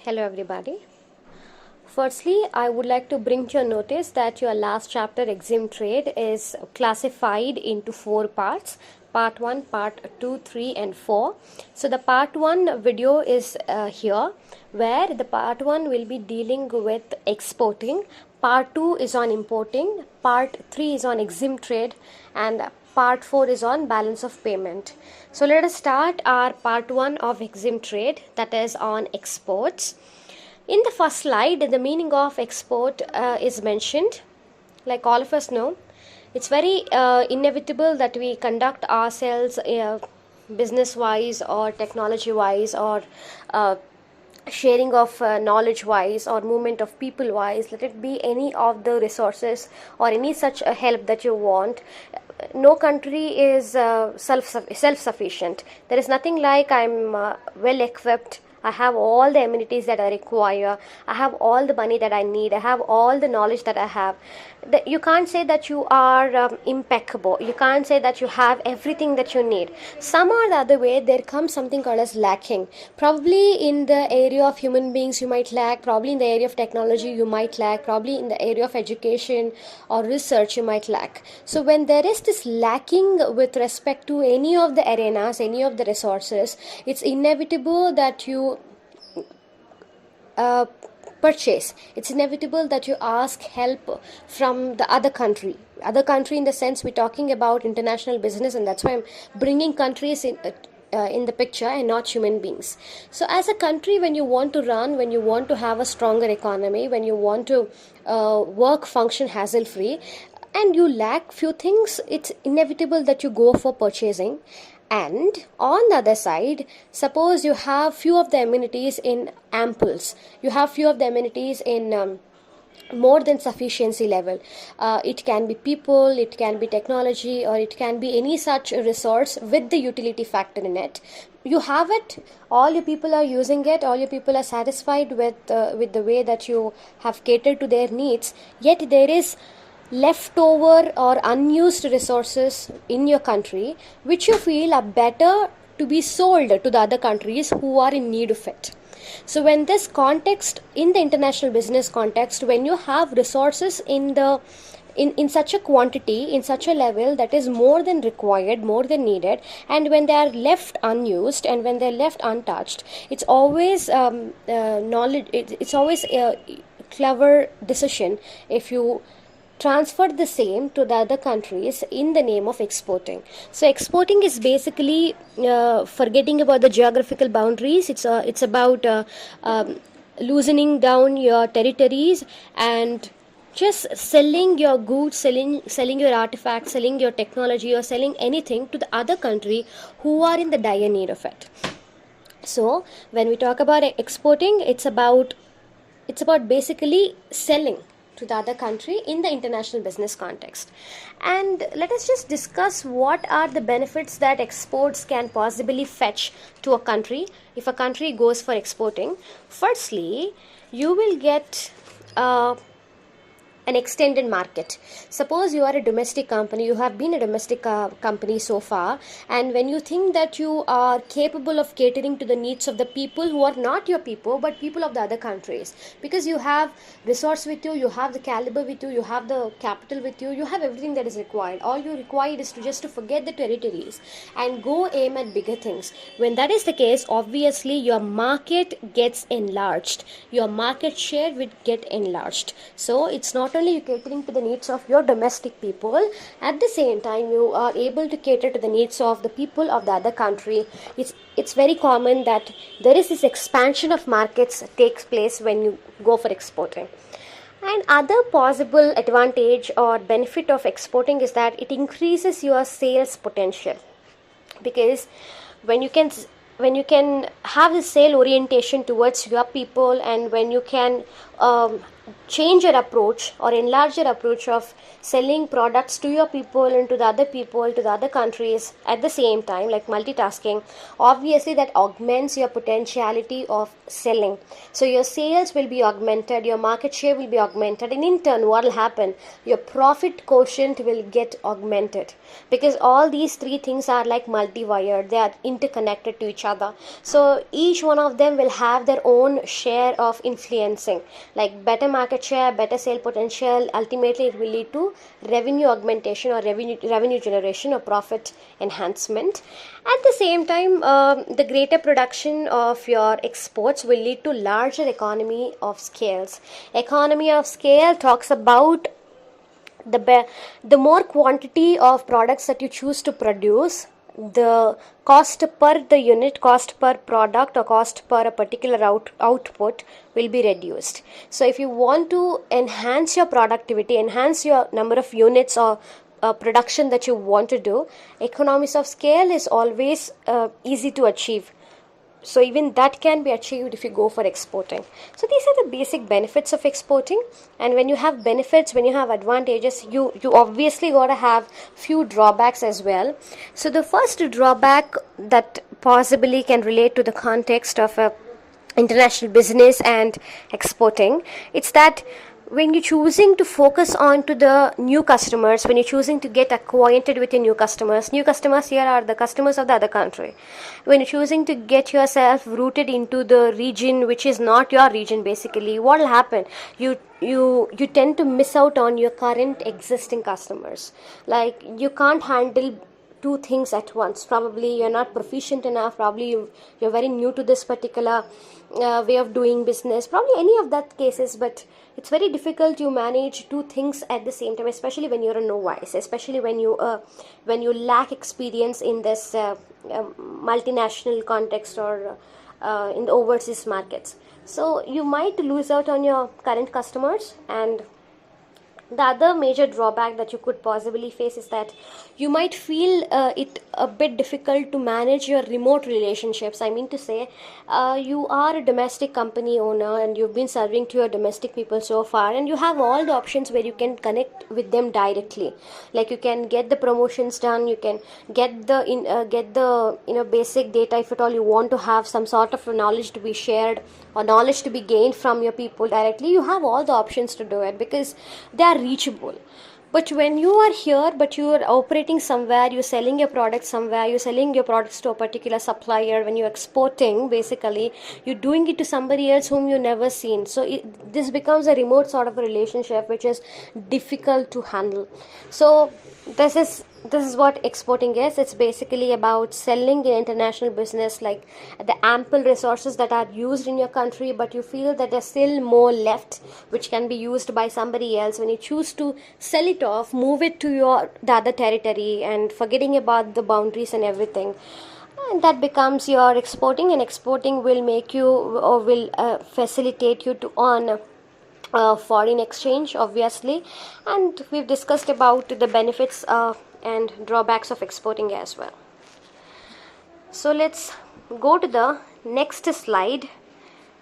Hello everybody. Firstly, I would like to bring to your notice that your last chapter exim trade is classified into four parts. Part 1, Part 2, 3 and 4. So the Part 1 video is here, where the Part 1 will be dealing with exporting, Part 2 is on importing, Part 3 is on exim trade, and Part 4 is on balance of payment. So let us start our Part 1 of exim trade, that is on exports. In the first slide, the meaning of export is mentioned. Like all of us know, it's very inevitable that we conduct ourselves business wise or technology wise or sharing of knowledge wise or movement of people wise, let it be any of the resources or any such help that you want. No country is self-sufficient. There is nothing like I'm well equipped, I have all the amenities that I require, I have all the money that I need, I have all the knowledge that I have. You can't say that you are impeccable. You can't say that you have everything that you need. Some or the other way, there comes something called as lacking. Probably in the area of human beings, you might lack. Probably in the area of technology, you might lack. Probably in the area of education or research, you might lack. So when there is this lacking with respect to any of the arenas, any of the resources, it's inevitable that you purchase. It's inevitable that you ask help from the other country in the sense we're talking about international business, and that's why I'm bringing countries in the picture and not human beings. So as a country, when you want to run, when you want to have a stronger economy, when you want to work function hassle free, and you lack few things, it's inevitable that you go for purchasing. And on the other side, suppose you have few of the amenities in amples, you have few of the amenities in more than sufficiency level. It can be people, it can be technology, or it can be any such resource with the utility factor in it. You have it, all your people are using it, all your people are satisfied with the way that you have catered to their needs, yet there is leftover or unused resources in your country which you feel are better to be sold to the other countries who are in need of it. So when this context, in the international business context, when you have resources in such a quantity, in such a level that is more than required, more than needed, and when they are left unused and when they are left untouched, it's always knowledge, it's always a clever decision if you transfer the same to the other countries in the name of exporting. So exporting is basically forgetting about the geographical boundaries. It's about loosening down your territories and just selling your goods, selling your artifacts, selling your technology, or selling anything to the other country who are in the dire need of it. So when we talk about exporting, it's about basically selling to the other country in the international business context. And let us just discuss what are the benefits that exports can possibly fetch to a country if a country goes for exporting. Firstly, you will get an extended market. Suppose you are a domestic company, you have been a domestic company so far, and when you think that you are capable of catering to the needs of the people who are not your people but people of the other countries, because you have resource with you, you have the caliber with you, you have the capital with you, you have everything that is required. All you require is to forget the territories and go aim at bigger things. When that is the case, obviously your market gets enlarged, your market share will get enlarged. So it's not only you catering to the needs of your domestic people, at the same time you are able to cater to the needs of the people of the other country. It's very common that there is this expansion of markets takes place when you go for exporting. And other possible advantage or benefit of exporting is that it increases your sales potential, because when you can have the sale orientation towards your people, and when you can change your approach or enlarge your approach of selling products to your people and to the other people, to the other countries at the same time, like multitasking, obviously that augments your potentiality of selling. So your sales will be augmented, your market share will be augmented, and in turn what will happen, your profit quotient will get augmented, because all these three things are like multi-wired, they are interconnected to each other. So each one of them will have their own share of influencing, like better market share, better sale potential. Ultimately it will lead to revenue augmentation or revenue generation or profit enhancement. At the same time, the greater production of your exports will lead to larger economy of scales. Economy of scale talks about the more quantity of products that you choose to produce, the cost per the unit, cost per product, or cost per a particular output will be reduced. So if you want to enhance your productivity, enhance your number of units or production that you want to do, economies of scale is always easy to achieve. So even that can be achieved if you go for exporting. So these are the basic benefits of exporting. And when you have benefits, when you have advantages, you obviously got to have few drawbacks as well. So the first drawback that possibly can relate to the context of a international business and exporting, it's that when you're choosing to focus on to the new customers, when you're choosing to get acquainted with your new customers here are the customers of the other country. When you're choosing to get yourself rooted into the region which is not your region, basically what will happen, you tend to miss out on your current existing customers. Like you can't handle two things at once. Probably you're not proficient enough, probably you're very new to this particular way of doing business, probably any of that cases, but it's very difficult to manage two things at the same time, especially when you're a novice, especially when you lack experience in this multinational context or in the overseas markets. So you might lose out on your current customers. And the other major drawback that you could possibly face is that you might feel it a bit difficult to manage your remote relationships. I mean to say, you are a domestic company owner and you've been serving to your domestic people so far, and you have all the options where you can connect with them directly. Like you can get the promotions done, you can get the basic data if at all you want to have some sort of knowledge to be shared or knowledge to be gained from your people directly. You have all the options to do it because they are reachable. But when you are here, but you are operating somewhere, you're selling your products somewhere, you're selling your products to a particular supplier, when you're exporting, basically you're doing it to somebody else whom you never seen. So this becomes a remote sort of a relationship which is difficult to handle. So this is what exporting is. It's basically about selling in international business, like the ample resources that are used in your country, but you feel that there's still more left which can be used by somebody else. When you choose to sell it off, move it to the other territory, and forgetting about the boundaries and everything, and that becomes your exporting. And exporting will make you or will facilitate you to earn foreign exchange, obviously. And we've discussed about the benefits and drawbacks of exporting as well. So let's go to the next slide.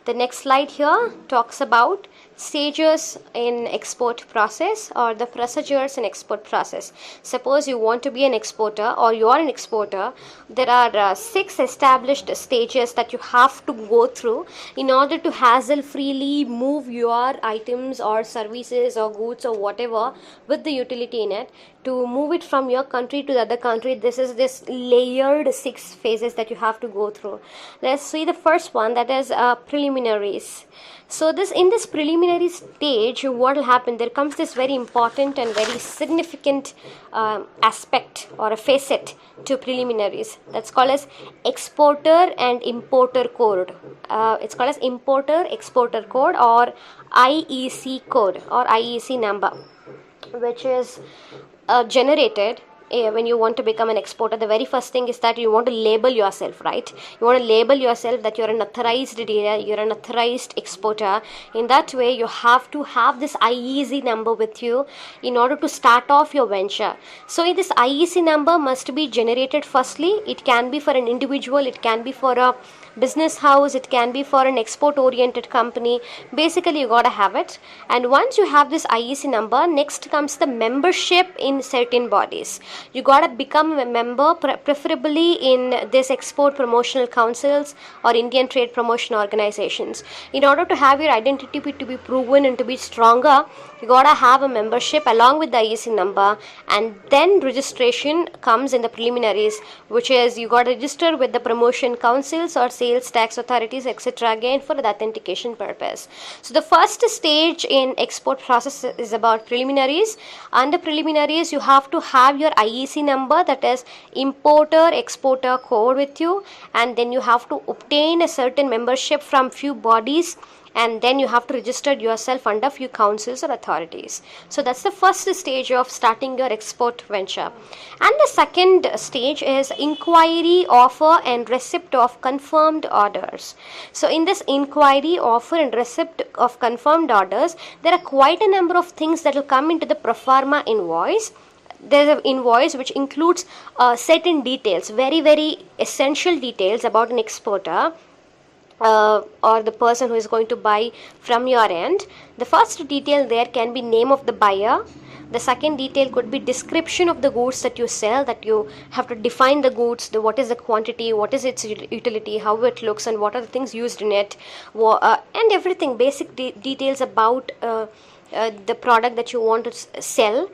The next slide here talks about stages in export process or the procedures in export process. Suppose you want to be an exporter or you are an exporter, there are 6 established stages that you have to go through in order to hassle freely move your items or services or goods or whatever with the utility in it, to move it from your country to the other country. This is this layered 6 phases that you have to go through. Let's see the first one, that is preliminaries. So in this preliminary stage, what will happen, there comes this very important and very significant aspect or a facet to preliminaries, that's called as exporter and importer code. It's called as importer exporter code or IEC code or IEC number, which is generated when you want to become an exporter, the very first thing is that you want to label yourself, right? You want to label yourself that you're an authorized dealer, you're an authorized exporter. In that way, you have to have this IEC number with you in order to start off your venture. So this IEC number must be generated firstly. It can be for an individual, it can be for a business house, it can be for an export oriented company. Basically, you gotta have it. And once you have this IEC number, next comes the membership in certain bodies. You gotta become a member, preferably in this export promotional councils or Indian trade promotion organizations. In order to have your identity to be proven and to be stronger, you gotta have a membership along with the IEC number, and then registration comes in the preliminaries, which is you gotta register with the promotion councils or sales tax authorities, etc., again for the authentication purpose. So the first stage in export process is about preliminaries. Under preliminaries, you have to have your IEC number, that is importer exporter code, with you, and then you have to obtain a certain membership from few bodies, and then you have to register yourself under few councils or authorities. So that's the first stage of starting your export venture. And the second stage is inquiry, offer and receipt of confirmed orders. So in this inquiry, offer and receipt of confirmed orders, there are quite a number of things that will come into the pro forma invoice. There's an invoice which includes certain details, very essential details about an exporter or the person who is going to buy from your end. The first detail there can be name of the buyer. The second detail could be description of the goods that you sell, that you have to define the goods, what is the quantity, what is its utility, how it looks, and what are the things used in it, and everything, basic details about the product that you want to sell.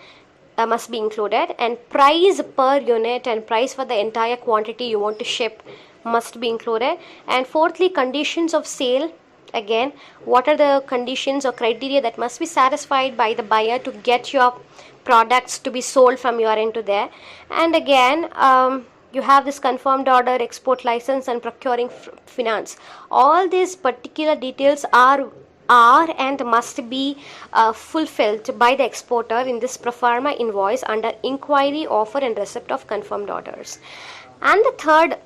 Must be included, and price per unit and price for the entire quantity you want to ship must be included. And fourthly, conditions of sale. Again, what are the conditions or criteria that must be satisfied by the buyer to get your products to be sold from your end to there. And again, you have this confirmed order, export license, and procuring finance. All these particular details are and must be fulfilled by the exporter in this pro forma invoice under inquiry, offer and receipt of confirmed orders. And the third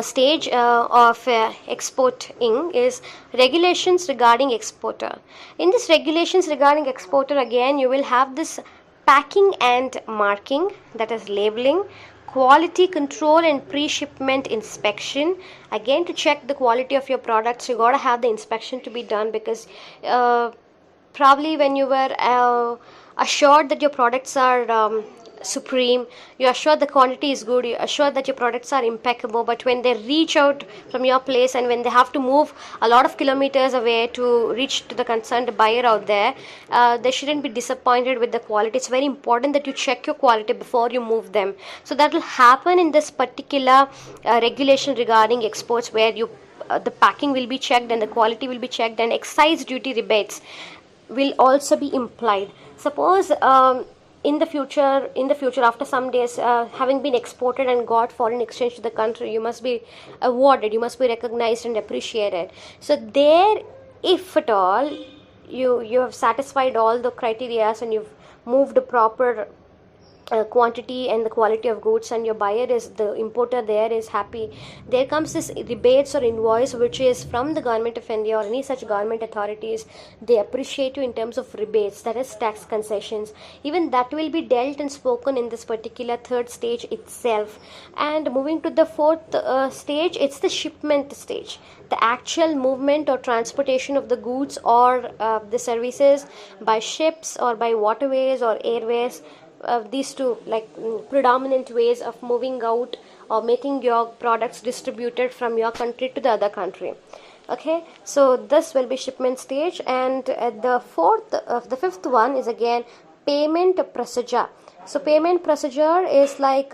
stage of exporting is regulations regarding exporter. In this regulations regarding exporter, again you will have this packing and marking, that is labeling, quality control and pre-shipment inspection. Again, to check the quality of your products, you gotta have the inspection to be done, because probably when you were assured that your products are supreme, you are sure the quantity is good, you are sure that your products are impeccable, but when they reach out from your place and when they have to move a lot of kilometers away to reach to the concerned buyer out there, they shouldn't be disappointed with the quality. It's very important that you check your quality before you move them. So that will happen in this particular regulation regarding exports, where you the packing will be checked and the quality will be checked, and excise duty rebates will also be implied. Suppose in the future after some days, having been exported and got foreign exchange to the country, you must be awarded, you must be recognized and appreciated. So there, if at all you have satisfied all the criteria and you've moved a proper quantity and the quality of goods, and your buyer is, the importer there, is happy, there comes this rebates or invoice which is from the government of India or any such government authorities. They appreciate you in terms of rebates, that is tax concessions. Even that will be dealt and spoken in this particular third stage itself. And moving to the fourth stage, it's the shipment stage, the actual movement or transportation of the goods or the services by ships or by waterways or airways. These two predominant ways of moving out or making your products distributed from your country to the other country. Okay, so this will be shipment stage. And the fifth one is again payment procedure. So payment procedure is like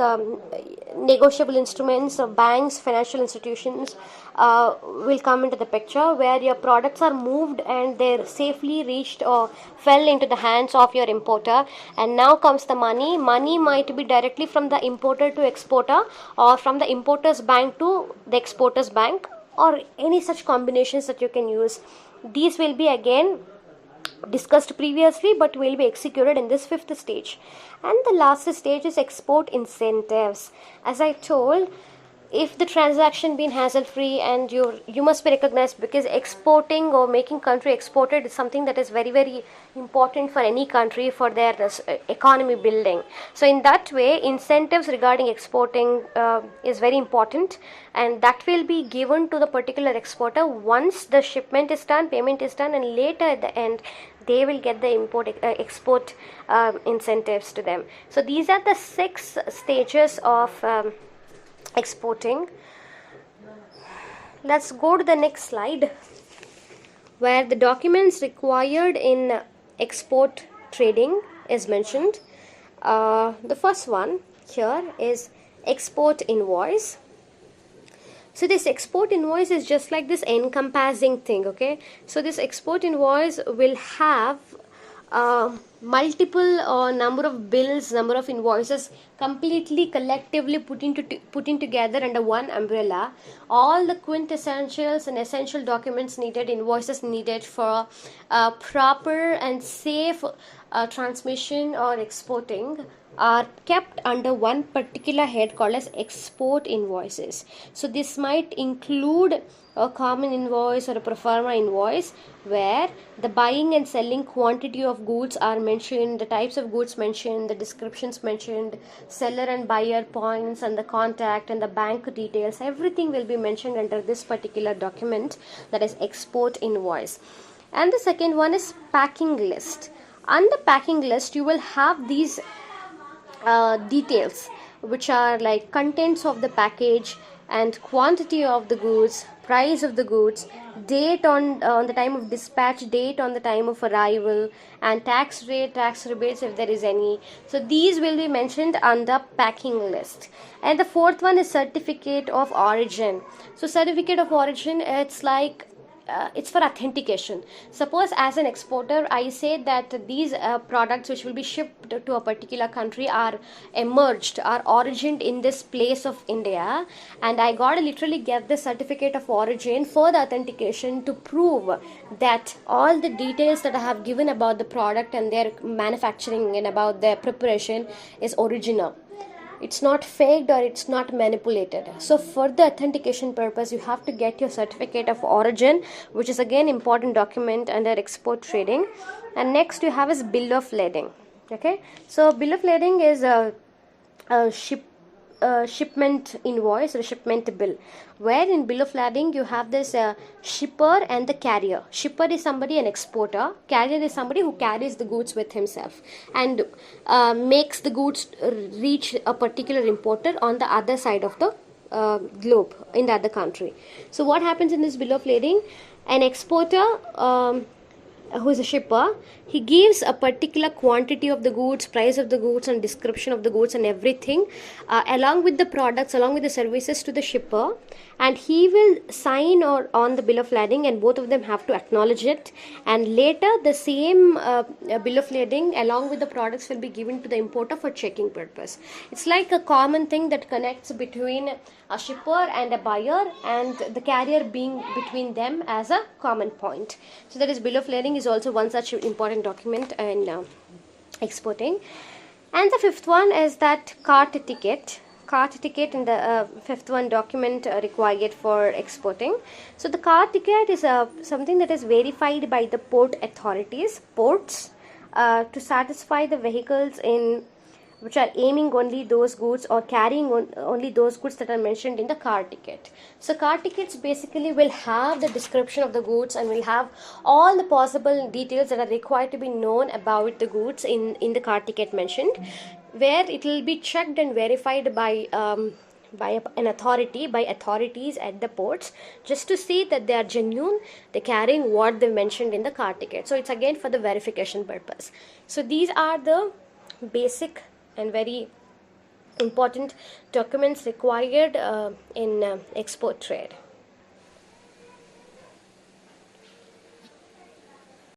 negotiable instruments of banks, financial institutions will come into the picture, where your products are moved and they're safely reached or fell into the hands of your importer. And now comes the money. Money might be directly from the importer to exporter, or from the importer's bank to the exporter's bank, or any such combinations that you can use. These will be again discussed previously, but will be executed in this fifth stage. And the last stage is export incentives. As I told, if the transaction been hassle free, and you must be recognized, because exporting or making country exported is something that is very very important for any country for their economy building. So in that way, incentives regarding exporting is very important, and that will be given to the particular exporter once the shipment is done, payment is done, and later at the end they will get the export incentives to them. So these are the 6 stages of exporting. Let's go to the next slide, where the documents required in export trading is mentioned. The first one here is export invoice. So this export invoice is just like this encompassing thing, okay? So this export invoice will have multiple number of bills, number of invoices, completely collectively putting together under one umbrella. All the quintessentials and essential documents needed, invoices needed for proper and safe transmission or exporting are kept under one particular head called as export invoices. So this might include a common invoice or a pro forma invoice, where the buying and selling quantity of goods are mentioned, the types of goods mentioned, the descriptions mentioned, seller and buyer points, and the contact and the bank details. Everything will be mentioned under this particular document, that is export invoice. And the second one is packing list. Under packing list, you will have these details, which are like contents of the package and quantity of the goods, price of the goods, date on the time of dispatch, date on the time of arrival, and tax rate, tax rebates if there is any. So these will be mentioned on the packing list. And the fourth one is certificate of origin. So certificate of origin, it's like it's for authentication. Suppose as an exporter I say that these products which will be shipped to a particular country are emerged, are origined in this place of India, and I gotta literally get the certificate of origin for the authentication to prove that all the details that I have given about the product and their manufacturing and about their preparation is original. It's not faked or it's not manipulated. So for the authentication purpose, you have to get your certificate of origin, which is again important document under export trading. And next you have is bill of lading. Okay, so bill of lading is a shipment invoice or shipment bill, where in bill of lading you have this shipper and the carrier. Shipper is somebody, an exporter. Carrier is somebody who carries the goods with himself and makes the goods reach a particular importer on the other side of the globe, in the other country. So what happens in this bill of lading? An exporter who is a shipper, he gives a particular quantity of the goods, price of the goods, and description of the goods and everything along with the products, along with the services to the shipper, and he will sign or on the bill of lading, and both of them have to acknowledge it. And later the same bill of lading along with the products will be given to the importer for checking purpose. It's like a common thing that connects between a shipper and a buyer, and the carrier being between them as a common point. So that is bill of lading is also one such important document in exporting. And the fifth one is that cart ticket. Cart ticket in the fifth one document required for exporting. So the cart ticket is something that is verified by the port authorities, ports, to satisfy the vehicles in which are aiming only those goods or carrying only those goods that are mentioned in the car ticket. So car tickets basically will have the description of the goods and will have all the possible details that are required to be known about the goods in the car ticket mentioned, where it will be checked and verified by an authority, by authorities at the ports, just to see that they are genuine, they're carrying what they mentioned in the car ticket. So it's again for the verification purpose. So these are the basic and very important documents required in export trade.